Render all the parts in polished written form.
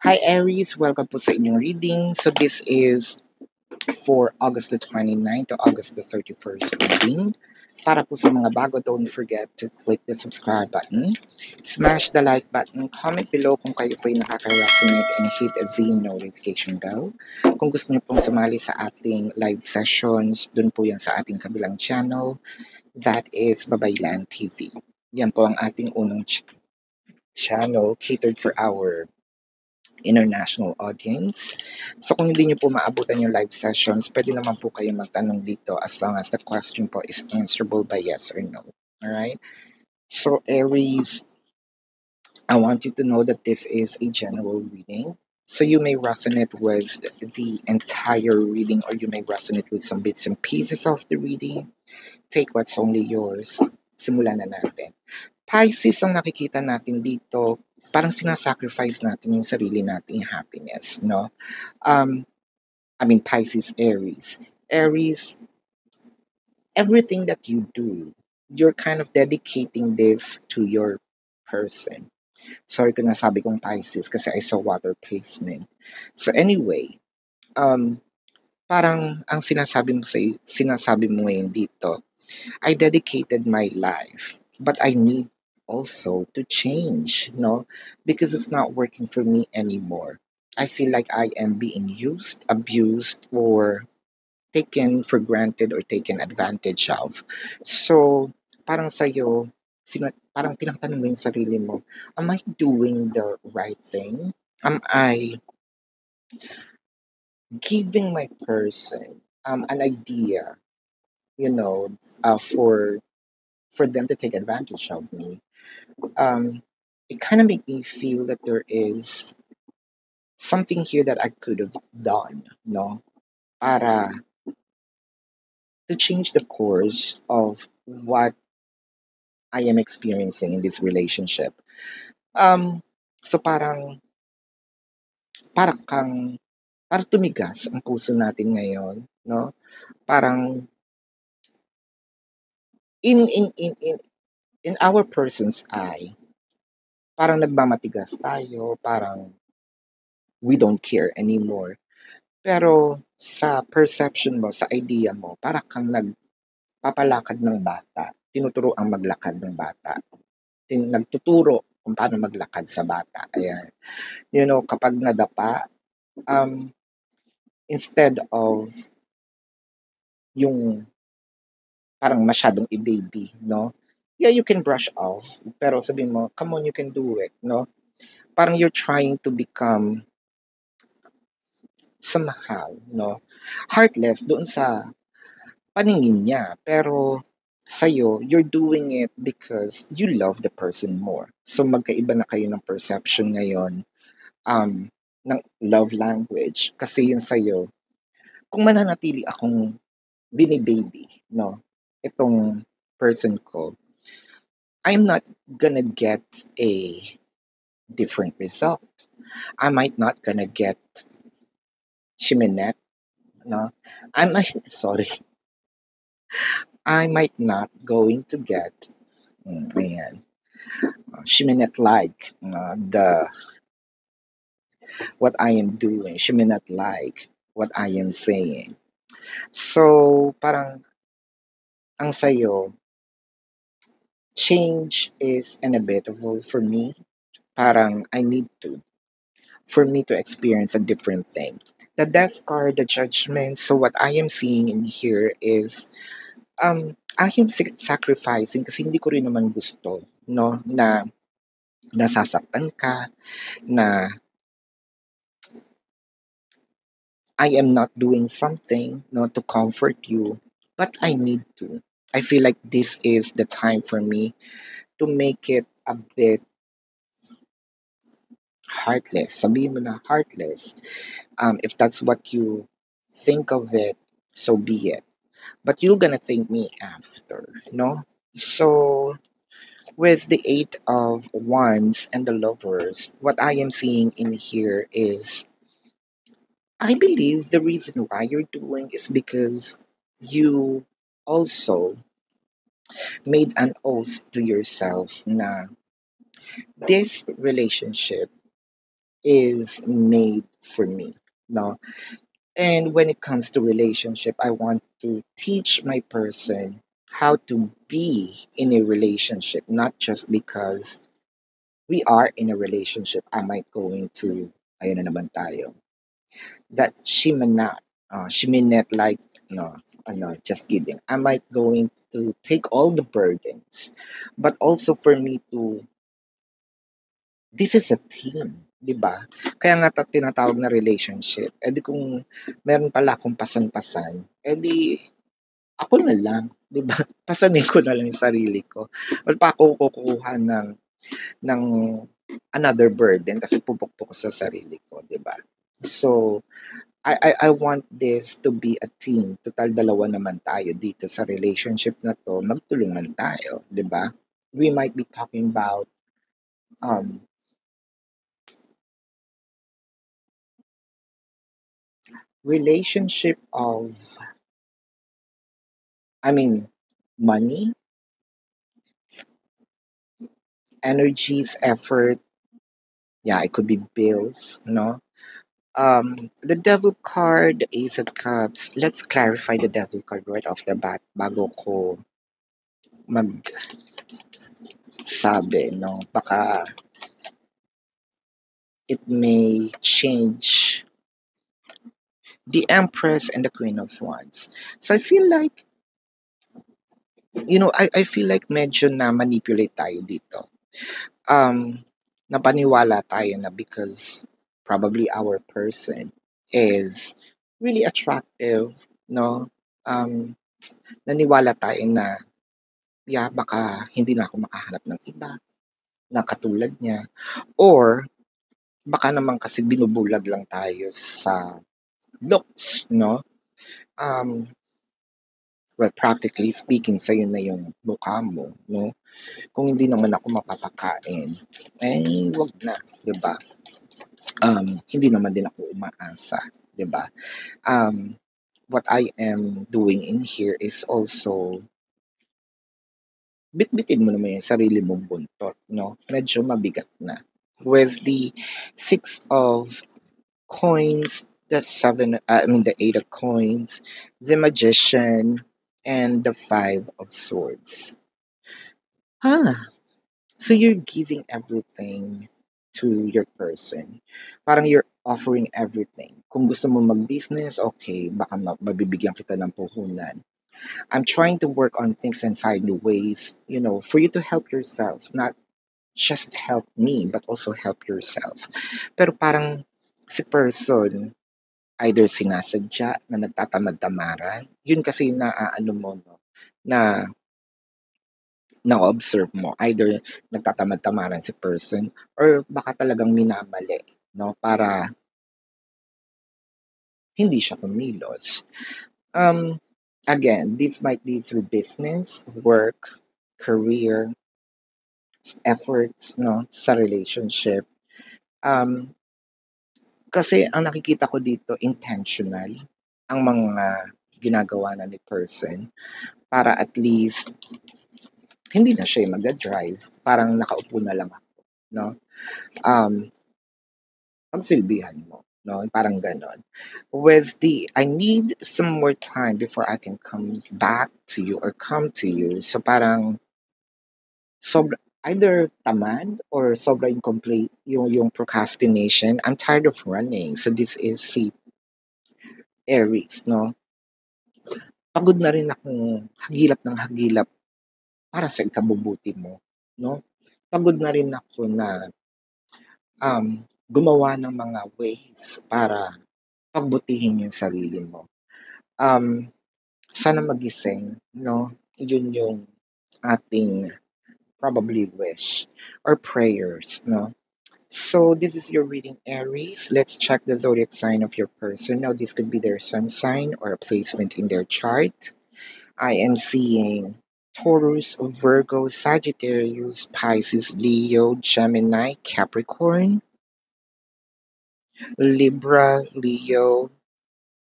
Hi Aries, welcome po sa inyong reading. So this is for August the 29th to August the 31st reading. Para po sa mga bago, don't forget to click the subscribe button, smash the like button, comment below kung kayo po ay nakaka-resonate and hit the notification bell. Kung gusto niyo pong sumali sa ating live sessions, dun po yan sa ating kabilang channel, that is Babaylan TV. Yan po ang ating unang channel catered for our international audience. So kung hindi nyo po maabutan yung live sessions, pwede naman po kayo magtanong dito as long as the question po is answerable by yes or no. Alright? So Aries, I want you to know that this is a general reading. So you may resonate with the entire reading or you may resonate with some bits and pieces of the reading. Take what's only yours. Simulan na natin. Pisces ang nakikita natin dito, parang sinasacrifice natin yung sarili nating happiness, no? Pisces, Aries. Aries, everything that you do, you're kind of dedicating this to your person. Sorry kung nasabi kong Pisces kasi I saw water placement. So anyway, parang ang sinasabi mo ngayon dito, I dedicated my life, but I need also to change, no? Because it's not working for me anymore. I feel like I am being used, abused, or taken for granted or taken advantage of. So, parang sa'yo, parang tinatanong mo yung sarili mo, am I doing the right thing? Am I giving my person an idea, you know, for them to take advantage of me? It kind of made me feel that there is something here that I could have done, no, para to change the course of what I am experiencing in this relationship. So parang kang, parang tumigas ang puso natin ngayon, no? Parang in in our person's eye, parang nagmamatigas tayo, parang we don't care anymore. Pero sa perception mo, sa idea mo, para kang nagpapalakad ng bata, tinuturo ang maglakad ng bata, nagtuturo kung paano maglakad sa bata. Ayan. You know, kapag nadapa, um, instead of yung parang masyadong i-baby, no? Yeah, you can brush off, pero sabihin mo, come on, you can do it, no? Parang you're trying to become somehow, no? Heartless doon sa paningin niya, pero sa'yo, you're doing it because you love the person more. So magkaiba na kayo ng perception ngayon ng love language. Kasi yun sa'yo, kung mananatili akong bini-baby, no, itong person ko, I'm not gonna get a different result. I might not gonna get chiminette, no? I might, sorry, I might not going to get, ayan, chiminette like the what I am doing. She may not like what I am saying. So, parang ang sayo, change is inevitable for me. Parang I need to, for me to experience a different thing. The death card, the judgment. So what I am seeing in here is, I am sacrificing kasi hindi ko rin naman gusto, no, na nasasaktan ka, na I am not doing something, no, to comfort you, but I need to. I feel like this is the time for me to make it a bit heartless. Sabihin mo na heartless. If that's what you think of it, so be it. But you're gonna thank me after, no? So with the Eight of Wands and the Lovers, what I am seeing in here is, I believe the reason why you're doing is because you also made an oath to yourself na this relationship is made for me. No, and when it comes to relationship, I want to teach my person how to be in a relationship, not just because we are in a relationship. I might going to, ayun na naman tayo, that she may not, she may not like, no, no, just kidding. I might going to take all the burdens, but also for me to, this is a team, di ba? Kaya nga tinatawag na relationship. E di kung meron pala akong pasan-pasan, e di ako na lang, 'di ba? Pasanin ko na lang 'yung sarili ko. Wala pa ako kukuha ng another burden kasi pupukpok ko sa sarili ko, 'di ba? So, I want this to be a team. Total dalawa naman tayo dito sa relationship na 'to, magtulungan tayo, 'di ba? We might be talking about um relationship of, I mean, money, energies, effort, yeah, it could be bills, no? The devil card, the ace of cups. Let's clarify the devil card right off the bat bago ko magsabi, no? Baka it may change. The Empress and the Queen of Wands. So I feel like, I feel like medyo na manipulate tayo dito. Napaniwala tayo na because probably our person is really attractive, no? Um, Naniwala tayo na, yeah, baka hindi na ako makahanap ng iba na katulad niya. Or baka naman kasi binubulag lang tayo sa looks, no? Um, well, practically speaking, sa'yo na yung mukha mo, no? Kung hindi naman ako mapapakain, eh, wag na, 'di ba? Hindi naman din ako umaasa, 'di ba? Um, what I am doing in here is also bitbitin mo naman yung sarili mong buntot, no? Medyo mabigat na. With the six of coins, the seven, I mean the eight of coins, the magician, and the five of swords. Ah, so you're giving everything to your person. Parang you're offering everything. Kung gusto mo mag-business, okay, baka mabibigyan kita ng puhunan. I'm trying to work on things and find ways, for you to help yourself. Not just help me, but also help yourself. Pero parang si person, either sinasadya na nagtatamad-tamaran, yun kasi na ano mo, no, na na-observe mo. Either nagtatamad-tamaran si person or baka talagang minamali, no, para hindi siya kumilos. Again, this might be through business, work, career, efforts, no, sa relationship. Kasi ang nakikita ko dito, intentional ang mga ginagawa na ni person para at least hindi na siya yung magda-drive. Parang nakaupo na lang ako, no? Um, Pagsilbihan mo, no? Parang ganon. With the, I need some more time before I can come back to you or come to you. So parang sobra, either tamad or sobra incomplete yung procrastination. I'm tired of running. So this is si Aries, no? Pagod na rin akong hagilap ng hagilap para sa ikabubuti mo, no? Pagod na rin ako na gumawa ng mga ways para pagbutihin yung sarili mo. Um, Sana magising, no? Yun yung ating probably wish or prayers, no? So this is your reading, Aries. Let's check the zodiac sign of your person. Now this could be their sun sign or a placement in their chart. I am seeing Taurus, Virgo, Sagittarius, Pisces, Leo, Gemini, Capricorn, Libra, Leo,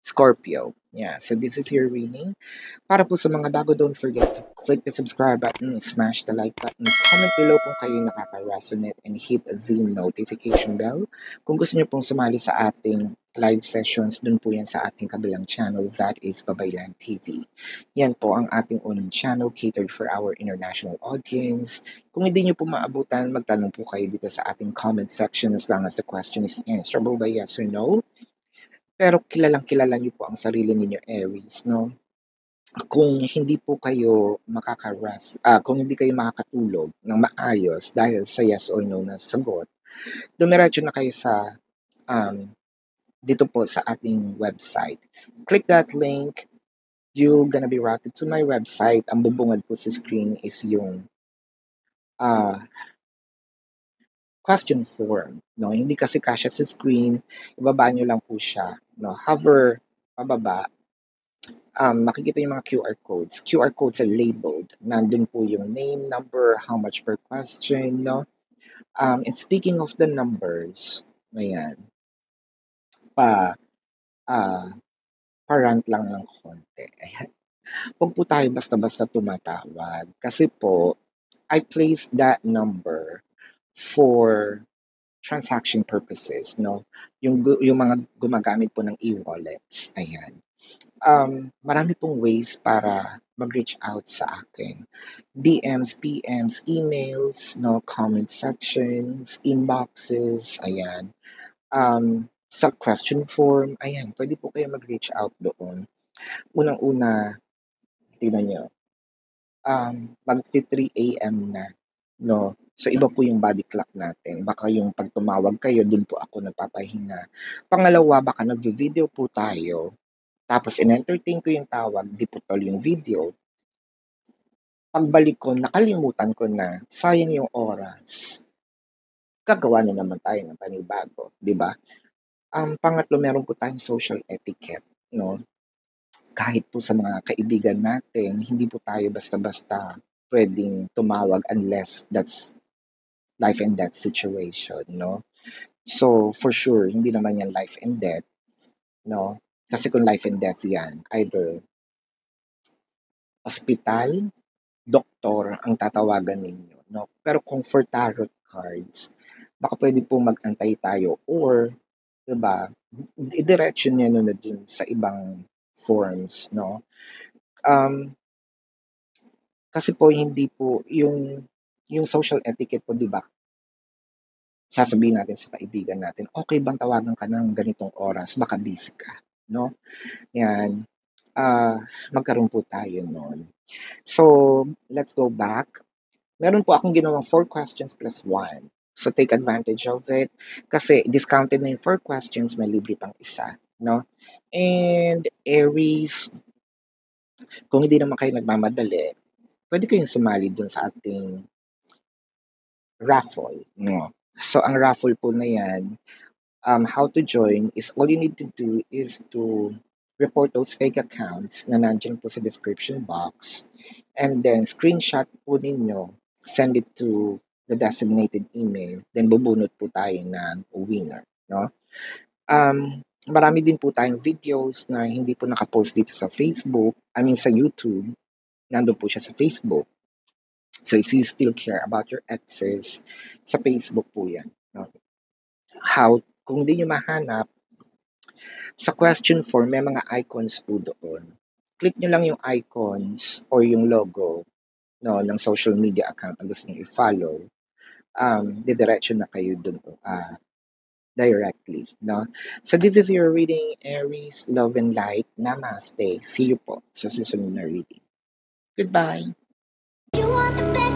Scorpio. Yeah, so this is your reading. Para po sa mga bago, don't forget to click the subscribe button, smash the like button, comment below kung kayo nakaka-resonate, and hit the notification bell. Kung gusto niyo pong sumali sa ating live sessions, dun po yan sa ating kabilang channel, that is Babaylan TV. Yan po ang ating unang channel catered for our international audience. Kung hindi niyo po maabutan, magtanong po kayo dito sa ating comment section as long as the question is answerable by yes or no. Pero kilalang kilala niyo po ang sarili ninyo, Aries, no? Kung hindi po kayo kung hindi kayo makakatulog ng maayos dahil sa yes or no na sagot, dumiretso na kayo sa um, dito po sa ating website. Click that link. You're gonna be routed to my website. Ang bubungad po sa screen is yung uh, question form. No? Hindi kasi kasya sa screen. Ibaba nyo lang po siya. No? Hover pababa, makikita yung mga QR codes. QR codes are labeled. Nandun po yung name, number, how much per question, no? And speaking of the numbers, ayan, pa, ah, parant lang ng konti. Ayan. Huwag po tayo basta-basta tumatawag. Kasi po, I placed that number for transaction purposes, no? Yung mga gumagamit po ng e-wallets, ayan. Marami pong ways para mag-reach out sa akin. DMs, PMs, emails, no, comment sections, inboxes, ayan. Sa question form, ayan, pwede po kayo mag-reach out doon. Unang-una, tignan nyo, magti 3 a.m. na, no? So, iba po yung body clock natin. Baka yung pag tumawag kayo, dun po ako nagpapahinga. Pangalawa, baka nag-video po tayo, tapos in-entertain ko yung tawag, di putol yung video. Pagbalik ko, nakalimutan ko na, sayang yung oras. Gagawa na naman tayo ng panibago, di ba? Pangatlo, meron po tayong social etiquette, no? Kahit po sa mga kaibigan natin, hindi po tayo basta-basta pwedeng tumawag unless that's life and death situation, no? So, for sure, hindi naman yan life and death, no? Kasi kung life and death yan, either hospital, doktor ang tatawagan ninyo, no? Pero kung for tarot cards, baka pwede po mag-antay tayo or, 'di ba, idiretso niya na dun sa ibang forms, no? Um, kasi po hindi po yung social etiquette po, 'di ba? Sasabihin natin sa kaibigan natin, okay bang tawagan ka ng ganitong oras? Baka busy ka, no? Yan. Magkaroon po tayo nun. So, let's go back. Meron po akong ginawang 4 questions plus 1. So, take advantage of it. Kasi discounted na yung 4 questions, may libre pang isa. No? And Aries, kung hindi naman kayo nagmamadali, pwede kayong sumali dun sa ating raffle. No? So, ang raffle po na yan, how to join is all you need to do is to report those fake accounts na nandiyan po sa description box and then screenshot po ninyo, send it to the designated email, then bubunot po tayo ng winner, no? Marami din po tayong videos na hindi po nakapost dito sa Facebook, I mean sa YouTube, nandun po siya sa Facebook. So if you still care about your exes, sa Facebook po yan. No? Kung hindi nyo mahanap, sa question form, may mga icons po doon. Click nyo lang yung icons or yung logo, no, ng social media account na gusto nyo i-follow. Didiretso na kayo doon directly. No? So this is your reading, Aries, Love and Light. Namaste. See you po sa susunod na reading. Goodbye. You want the best.